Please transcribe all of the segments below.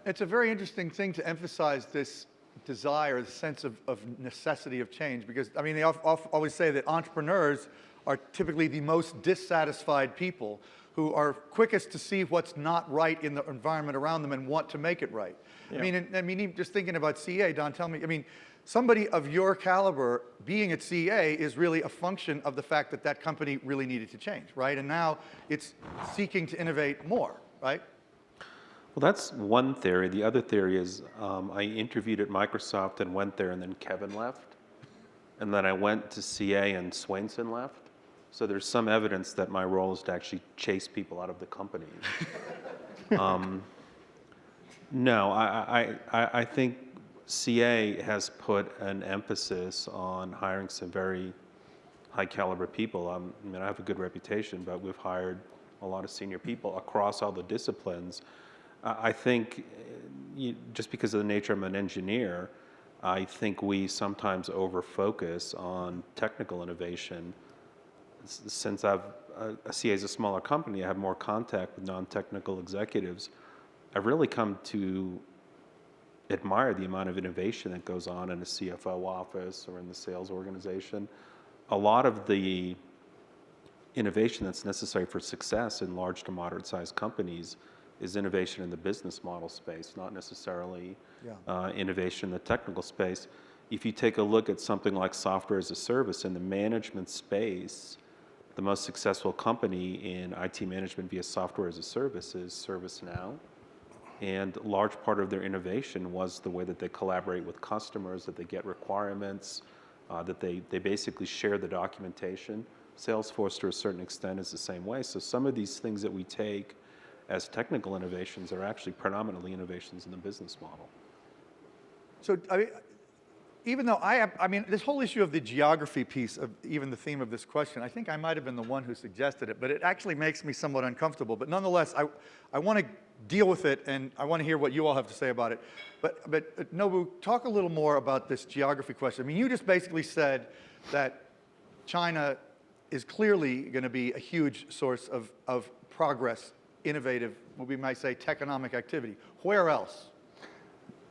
It's a very interesting thing to emphasize this desire, the sense of necessity of change, because, I mean, they always say that entrepreneurs are typically the most dissatisfied people who are quickest to see what's not right in the environment around them and want to make it right. Yeah. I mean, just thinking about CA, Don, tell me, I mean, somebody of your caliber being at CA is really a function of the fact that that company really needed to change, right? And now it's seeking to innovate more, right? Well, that's one theory. The other theory is I interviewed at Microsoft and went there, and then Kevin left. And then I went to CA and Swainson left. So there's some evidence that my role is to actually chase people out of the company. No, I think CA has put an emphasis on hiring some very high caliber people. I mean, I have a good reputation, but we've hired a lot of senior people across all the disciplines. I think just because of the nature I'm an engineer, I think we sometimes over-focus on technical innovation. Since CA is a smaller company, I have more contact with non-technical executives. I've really come to admire the amount of innovation that goes on in a CFO office or in the sales organization. A lot of the innovation that's necessary for success in large to moderate sized companies is innovation in the business model space, not necessarily innovation in the technical space. If you take a look at something like software as a service in the management space, the most successful company in IT management via software as a service is ServiceNow. And a large part of their innovation was the way that they collaborate with customers, that they get requirements, that they basically share the documentation. Salesforce, to a certain extent, is the same way. So some of these things that we take as technical innovations are actually predominantly innovations in the business model. So, even though I mean, this whole issue of the geography piece of even the theme of this question, I think I might have been the one who suggested it, but it actually makes me somewhat uncomfortable. But nonetheless, I want to deal with it, and I want to hear what you all have to say about it. But Nobu, talk a little more about this geography question. I mean, you just basically said that China is clearly going to be a huge source of progress, innovative, what we might say, techonomic activity. Where else?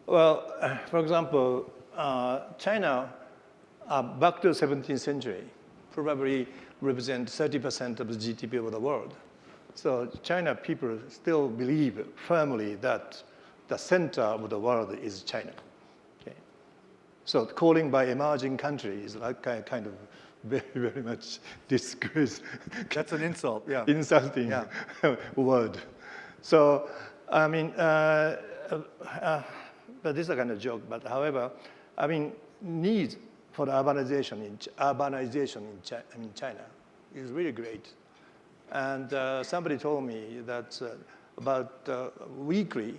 Well, for example, China, back to the 17th century, probably represent 30% of the GDP of the world. So China people still believe firmly that the center of the world is China. Okay. So calling by emerging country is like kind of very, very much disgrace. That's an insult, yeah. Insulting word. So, I mean, but this is a kind of joke, but however, I mean, need for the urbanization in China is really great. And somebody told me that weekly,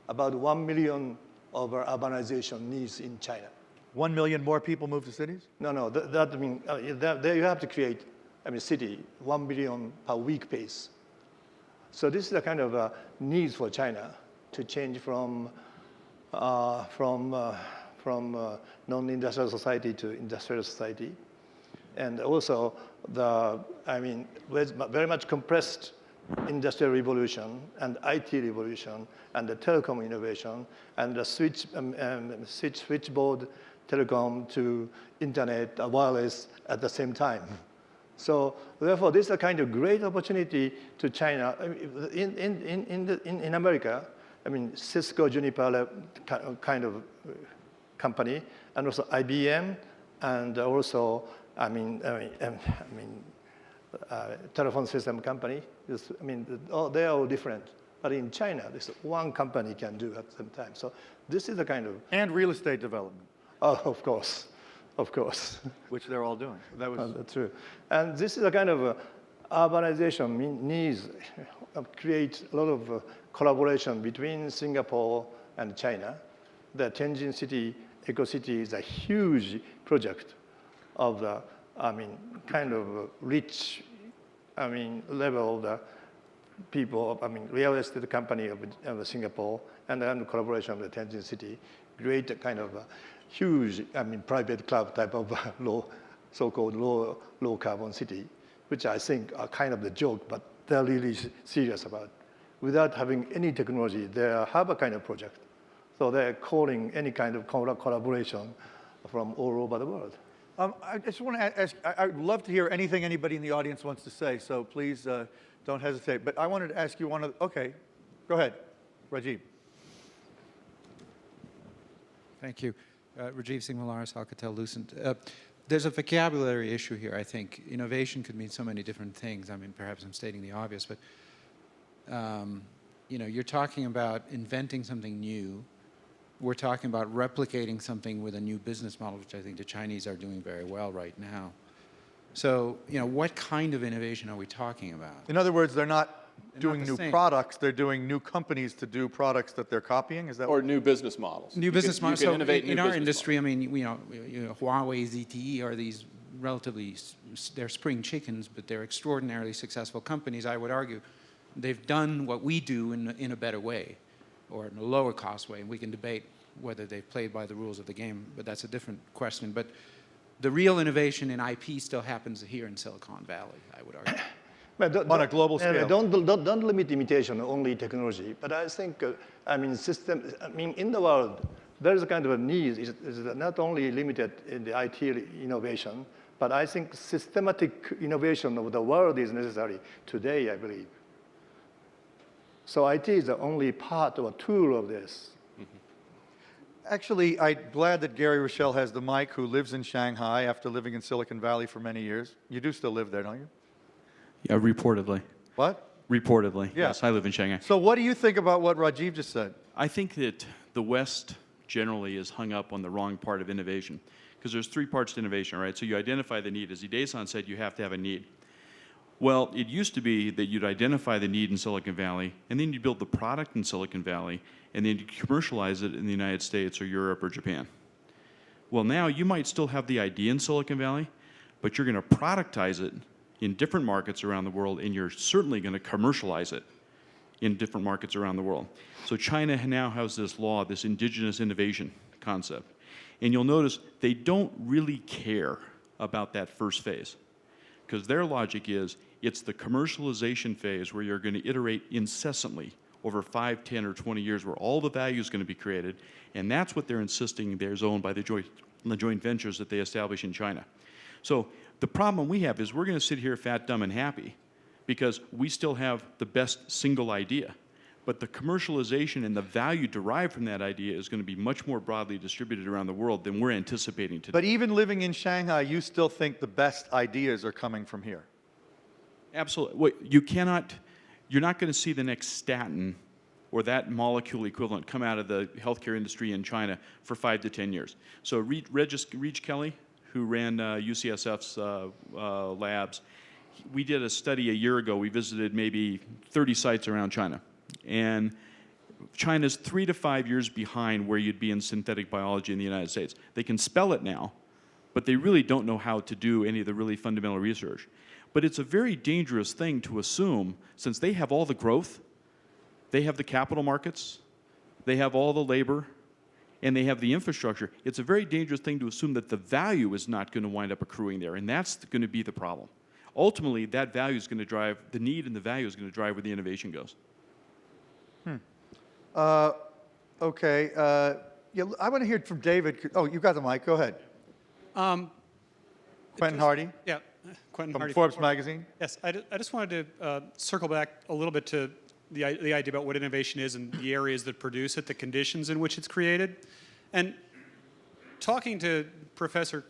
about 1 million of our urbanization needs in China. 1 million more people move to cities? No, that means there you have to create, city, 1 million per week pace. So this is the kind of needs for China to change from non-industrial society to industrial society. And also with very much compressed industrial revolution and IT revolution and the telecom innovation and the switchboard telecom to internet, wireless at the same time. So therefore, this is a kind of great opportunity to China. In America, Cisco, Juniper kind of company, and also IBM, and also telephone system company. They are all different. But in China, this one company can do at the same time. So this is a kind of... And real estate development. Oh, of course. Which they're all doing. That's true. And this is a kind of urbanization needs create a lot of collaboration between Singapore and China. The Tianjin City Eco-City is a huge project of the, kind of rich, level of the people, real estate company of Singapore, and then the collaboration of the Tianjin City, create kind of huge, private club type of so-called low carbon city, which I think are kind of the joke, but they're really serious about without having any technology. They have a kind of project. So they're calling any kind of collaboration from all over the world. I just want to ask, I'd love to hear anything anybody in the audience wants to say, so please don't hesitate. But I wanted to ask you okay, go ahead, Rajiv. Thank you. Rajiv Singh Malaris, Alcatel-Lucent. There's a vocabulary issue here, I think. Innovation could mean so many different things. I mean, perhaps I'm stating the obvious, but you know, you're talking about inventing something new. We're talking about replicating something with a new business model, which I think the Chinese are doing very well right now. So, you know, what kind of innovation are we talking about? In other words, they're not doing the new same. products, they're doing new companies to do products that they're copying? Is that Or new business models. New business models. You can So innovate in new our business industry, I mean, you know, Huawei, ZTE are these relatively, they're spring chickens, but they're extraordinarily successful companies. I would argue they've done what we do in a better way, or in a lower cost way. And we can debate whether they've played by the rules of the game, but that's a different question. But the real innovation in IP still happens here in Silicon Valley, I would argue. But On a global scale. Don't limit imitation only technology. But I think, I mean, in the world, there is a kind of a need. It's not only limited in the IT innovation, but I think systematic innovation of the world is necessary today, I believe. So IT is the only part or tool of this. Actually, I'm glad that Gary Rochelle has the mic, who lives in Shanghai after living in Silicon Valley for many years. You do still live there, don't you? Yeah, reportedly. What? Reportedly, Yeah. yes. I live in Shanghai. So what do you think about what Rajiv just said? I think that the West generally is hung up on the wrong part of innovation, because there's three parts to innovation, right? So you identify the need. As Idei-san said, you have to have a need. Well, it used to be that you'd identify the need in Silicon Valley, and then you'd build the product in Silicon Valley, and then you'd commercialize it in the United States or Europe or Japan. Well, now you might still have the idea in Silicon Valley, but you're going to productize it in different markets around the world, and you're certainly going to commercialize it in different markets around the world. So China now has this law, this indigenous innovation concept. And you'll notice they don't really care about that first phase, because their logic is it's the commercialization phase where you're going to iterate incessantly over 5, 10, or 20 years, where all the value is going to be created, and that's what they're insisting there's owned by the joint ventures that they establish in China. So the problem we have is we're going to sit here fat, dumb, and happy because we still have the best single idea. But the commercialization and the value derived from that idea is going to be much more broadly distributed around the world than we're anticipating today. But even living in Shanghai, you still think the best ideas are coming from here? Absolutely. Well, you're not going to see the next statin or that molecule equivalent come out of the healthcare industry in China for 5 to 10 years. So Regis Kelly, who ran UCSF's labs, we did a study a year ago. We visited maybe 30 sites around China. And China's 3 to 5 years behind where you'd be in synthetic biology in the United States. They can spell it now, but they really don't know how to do any of the really fundamental research. But it's a very dangerous thing to assume, since they have all the growth, they have the capital markets, they have all the labor, and they have the infrastructure. It's a very dangerous thing to assume that the value is not going to wind up accruing there, and that's going to be the problem. Ultimately, that value is going to drive, the need and the value is going to drive where the innovation goes. Okay. Yeah, I want to hear from David. Oh, you got the mic. Go ahead. Quentin Hardy Yeah, Quentin from Hardy. Forbes magazine. Yes, I just wanted to circle back a little bit to the idea about what innovation is and the areas that produce it, the conditions in which it's created. And talking to Professor,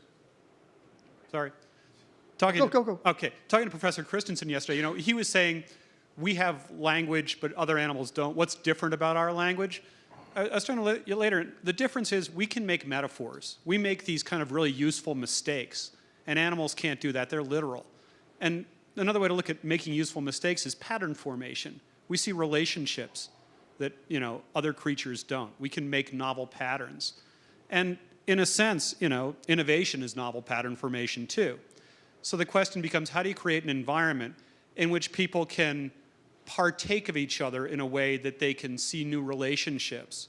talking to Professor Christensen yesterday, you know, he was saying we have language, but other animals don't. What's different about our language? I was trying to later. The difference is we can make metaphors. We make these kind of really useful mistakes, and animals can't do that. They're literal. And another way to look at making useful mistakes is pattern formation. We see relationships that, you know, other creatures don't. We can make novel patterns. And in a sense, you know, innovation is novel pattern formation too. So the question becomes, how do you create an environment in which people can partake of each other in a way that they can see new relationships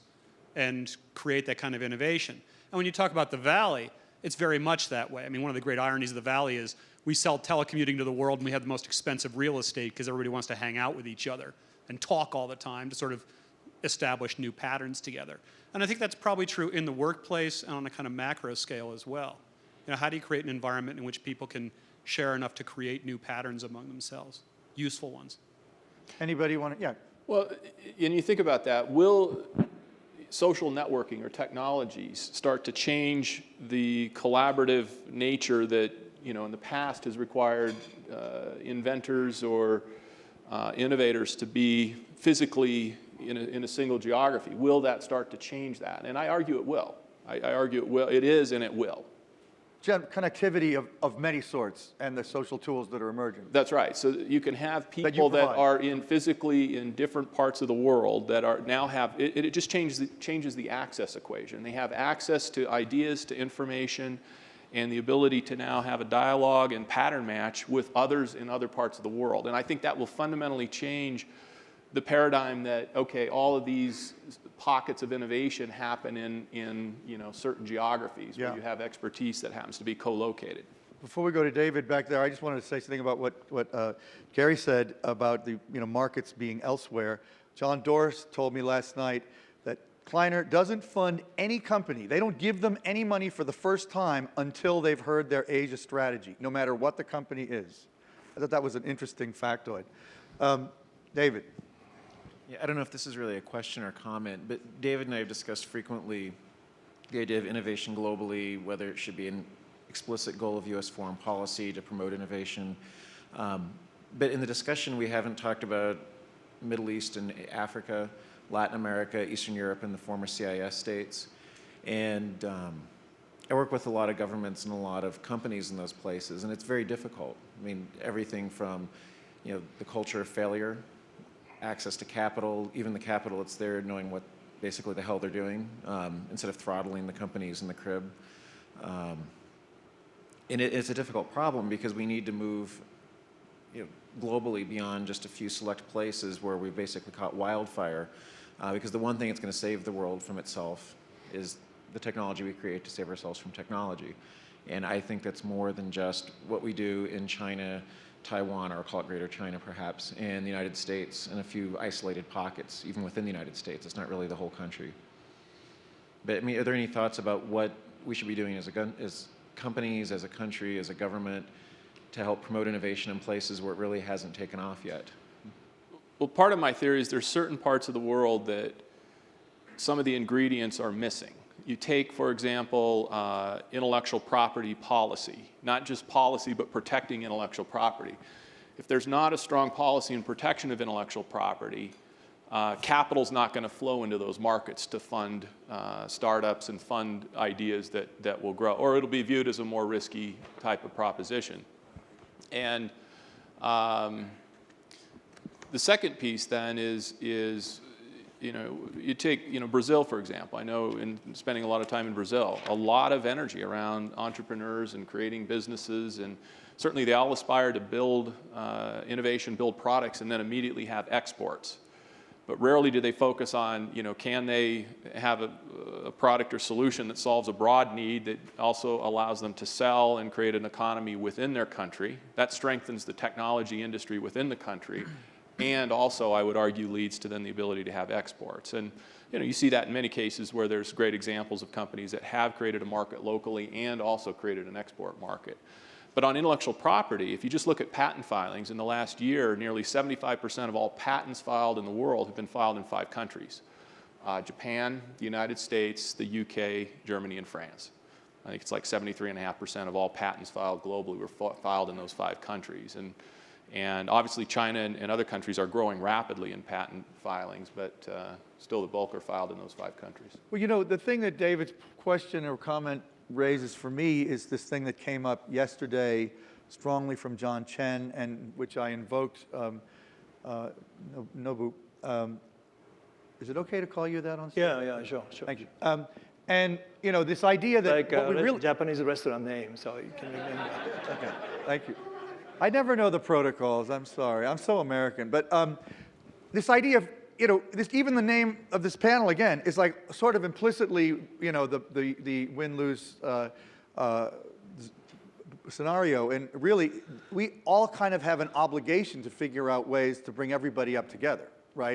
and create that kind of innovation? And when you talk about the Valley, it's very much that way. I mean, one of the great ironies of the Valley is we sell telecommuting to the world and we have the most expensive real estate because everybody wants to hang out with each other. and talk all the time to sort of establish new patterns together. And I think that's probably true in the workplace and on a kind of macro scale as well. You know, how do you create an environment in which people can share enough to create new patterns among themselves, useful ones? Anybody want to? Yeah. Well, and you think about that, will social networking or technologies start to change the collaborative nature that, you know, in the past has required inventors or innovators to be physically in a single geography? Will that start to change that? And I argue it will. I argue it will. It is and it will. Connectivity of many sorts and the social tools that are emerging. That's right. So you can have people that are physically in different parts of the world that are now have, it just changes the access equation. They have access to ideas, to information, and the ability to now have a dialogue and pattern match with others in other parts of the world. And I think that will fundamentally change the paradigm that, okay, all of these pockets of innovation happen in you know, certain geographies where you have expertise that happens to be co-located. Before we go to David back there, I just wanted to say something about what Gary said about the markets being elsewhere. John Doris told me last night that Kleiner doesn't fund any company. They don't give them any money for the first time until they've heard their Asia strategy, no matter what the company is. I thought that was an interesting factoid. David. Yeah, I don't know if this is really a question or comment, but David and I have discussed frequently the idea of innovation globally, whether it should be an explicit goal of U.S. foreign policy to promote innovation. But in the discussion, we haven't talked about Middle East and Africa, Latin America, Eastern Europe, and the former CIS states. And I work with a lot of governments and a lot of companies in those places, and it's very difficult. I mean, everything from, you know, the culture of failure, access to capital, even the capital that's there, knowing what basically the hell they're doing, instead of throttling the companies in the crib. And it's a difficult problem because we need to move, you know, globally beyond just a few select places where we basically caught wildfire. Because the one thing that's going to save the world from itself is the technology we create to save ourselves from technology. And I think that's more than just what we do in China, Taiwan, or call it Greater China perhaps, and the United States, and a few isolated pockets, even within the United States. It's not really the whole country. But I mean, are there any thoughts about what we should be doing as companies, as a country, as a government, to help promote innovation in places where it really hasn't taken off yet? Well, part of my theory is there's certain parts of the world that some of the ingredients are missing. You take, for example, intellectual property policy, not just policy, but protecting intellectual property. If there's not a strong policy in protection of intellectual property, capital's not going to flow into those markets to fund startups and fund ideas that will grow, or it'll be viewed as a more risky type of proposition. And the second piece then is you know, you take, you know, Brazil, for example. I know in spending a lot of time in Brazil, a lot of energy around entrepreneurs and creating businesses, and certainly they all aspire to build innovation, build products, and then immediately have exports. But rarely do they focus on, you know, can they have a product or solution that solves a broad need that also allows them to sell and create an economy within their country. That strengthens the technology industry within the country. And also, I would argue, leads to then the ability to have exports. And you know, you see that in many cases where there's great examples of companies that have created a market locally and also created an export market. But on intellectual property, if you just look at patent filings, in the last year, nearly 75% of all patents filed in the world have been filed in 5 countries. Japan, the United States, the UK, Germany, and France. I think it's like 73.5% of all patents filed globally were filed in those 5 countries. And obviously China and other countries are growing rapidly in patent filings, but still the bulk are filed in those 5 countries. Well, you know, the thing that David's question or comment raises for me is this thing that came up yesterday strongly from John Chen, and which I invoked, Nobu. Is it okay to call you that on stage? Yeah, sure. Thank you. And, you know, this idea that Like what we really... Japanese restaurant name, so you can remember. Okay, thank you. I never know the protocols. I'm sorry. I'm so American. But this idea of, you know, even the name of this panel, again, is like sort of implicitly, you know, the win-lose scenario. And really, we all kind of have an obligation to figure out ways to bring everybody up together. right? I